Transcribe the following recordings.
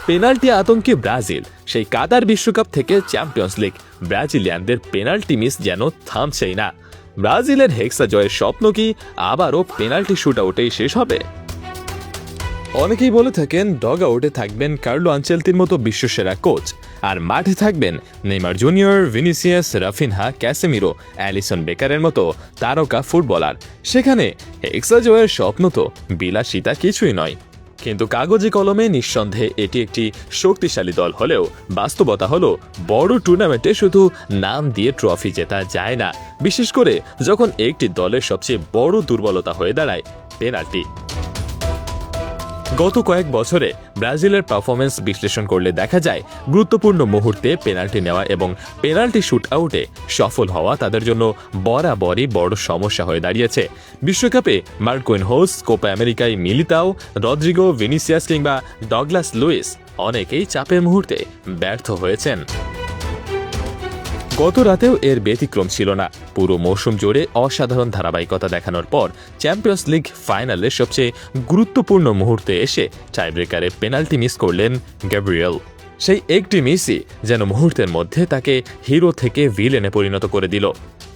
Penalty আতঙ্কে Brazil, সেই কাতার বিশ্বকাপ থেকে চ্যাম্পিয়ন্স লিগ, ব্রাজিলিয়ানদের পেনাল্টি মিস যেন থামছেই না। ব্রাজিলের হেক্সা জয়ের স্বপ্ন কি আবারও পেনাল্টি শুট আউটেই শেষ হবে? অনেকেই বলে থাকেন ডগ আউটে থাকবেন কার্লো আনচেলতির মতো বিশ্বসেরা কোচ, আর মাঠে থাকবেন Neymar Junior, Vinicius, Raphinha, Casemiro, Alisson বেকারের মতো তারকা ফুটবলার। সেখানে হেক্সা জয়ের স্বপ্ন তো বিলাসিতা কিছুই নয়। কিন্তু কাগজে কলমে নিঃসন্দেহে এটি একটি শক্তিশালী দল হলেও বাস্তবতা হলো বড় টুর্নামেন্টে শুধু নাম দিয়ে ট্রফি জেতা যায় না, বিশেষ করে যখন একটি দলের সবচেয়ে বড় দুর্বলতা হয়ে দাঁড়ায় পেনাল্টি। গত কয়েক বছরে ব্রাজিলের পারফরমেন্স বিশ্লেষণ করলে দেখা যায় গুরুত্বপূর্ণ মুহূর্তে পেনাল্টি নেওয়া এবং পেনাল্টি শুট আউটে সফল হওয়া তাদের জন্য বরাবরই বড় সমস্যা হয়ে দাঁড়িয়েছে। বিশ্বকাপে মার্কুইনহোস, কোপা আমেরিকায় মিলিতাও, রদ্রিগো, ভিনিসিয়াস কিংবা ডগলাস লুইস অনেকেই চাপের মুহূর্তে ব্যর্থ হয়েছেন। গত রাতেও এর ব্যতিক্রম ছিল না। পুরো মৌসুম জুড়ে অসাধারণ ধারাবাহিকতা দেখানোর পর চ্যাম্পিয়ন্স লিগ ফাইনালের সবচেয়ে গুরুত্বপূর্ণ মুহূর্তে এসে টাইব্রেকারে পেনাল্টি মিস করলেন গ্যাব্রিয়েল। সেই একটি মিসই যেন মুহূর্তের মধ্যে তাকে হিরো থেকে ভিলেনে পরিণত করে দিল।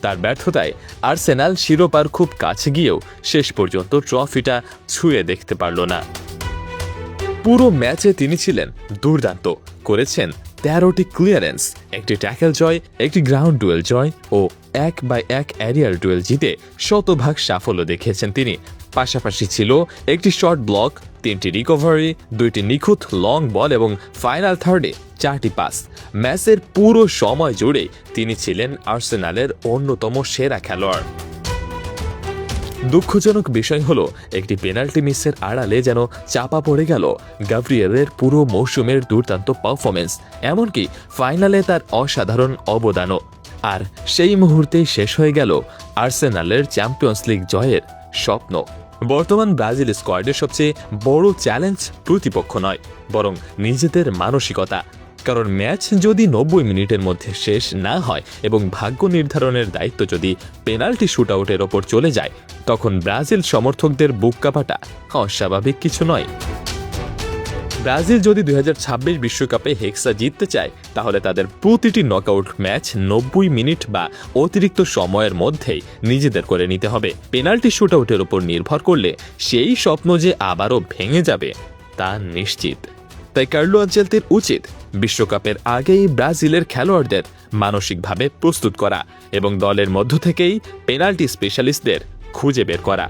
তার ব্যর্থতায় আর্সেনাল শিরোপার খুব কাছে গিয়েও শেষ পর্যন্ত ট্রফিটা ছুঁয়ে দেখতে পারল না। পুরো ম্যাচে তিনি ছিলেন দুর্দান্ত, করেছেন 13টি ক্লিয়ারেন্স, একটি ট্যাকেল জয়, একটি গ্রাউন্ড ডুয়েল জয় ও 1x1 এরিয়াল ডুয়েল জিতে শতভাগ সাফল্য দেখিয়েছেন তিনি। পাশাপাশি ছিল একটি শর্ট ব্লক, 3টি রিকভারি, 2টি নিখুঁত লং বল এবং ফাইনাল থার্ডে 4টি পাস। ম্যাচের পুরো সময় জুড়ে তিনি ছিলেন আর্সেনালের অন্যতম সেরা খেলোয়াড়। দুঃখজনক বিষয় হলো একটি পেনাল্টি মিসের আড়ালে যেন চাপা পড়ে গেল গ্যাব্রিয়েলের পুরো মৌসুমের দুর্দান্ত পারফরমেন্স, এমনকি ফাইনালে তার অসাধারণ অবদানও। আর সেই মুহূর্তেই শেষ হয়ে গেল আর্সেনালের চ্যাম্পিয়ন্স লিগ জয়ের স্বপ্ন। বর্তমান ব্রাজিল স্কোয়াডের সবচেয়ে বড় চ্যালেঞ্জ প্রতিপক্ষ নয়, বরং নিজেদের মানসিকতা। কারণ ম্যাচ যদি 90 মিনিটের মধ্যে শেষ না হয় এবং ভাগ্য নির্ধারণের দায়িত্ব যদি পেনাল্টি শুট আউটের ওপর চলে যায়, তখন ব্রাজিল সমর্থকদের বুক কাঁপাটা অস্বাভাবিক কিছু নয়। ব্রাজিল যদি 2026 বিশ্বকাপে হেক্সা জিততে চায়, তাহলে তাদের প্রতিটি নকআউট ম্যাচ 90 মিনিট বা অতিরিক্ত সময়ের মধ্যেই নিজেদের করে নিতে হবে। পেনাল্টি শুট আউটের উপর নির্ভর করলে সেই স্বপ্ন যে আবারও ভেঙে যাবে তা নিশ্চিত। তাই কার্লো আনচেলতির উচিত বিশ্বকাপের আগেই ব্রাজিলের খেলোয়াড়দের মানসিকভাবে প্রস্তুত করা এবং দলের মধ্য থেকেই পেনাল্টি স্পেশালিস্টদের খুঁজে বের করা।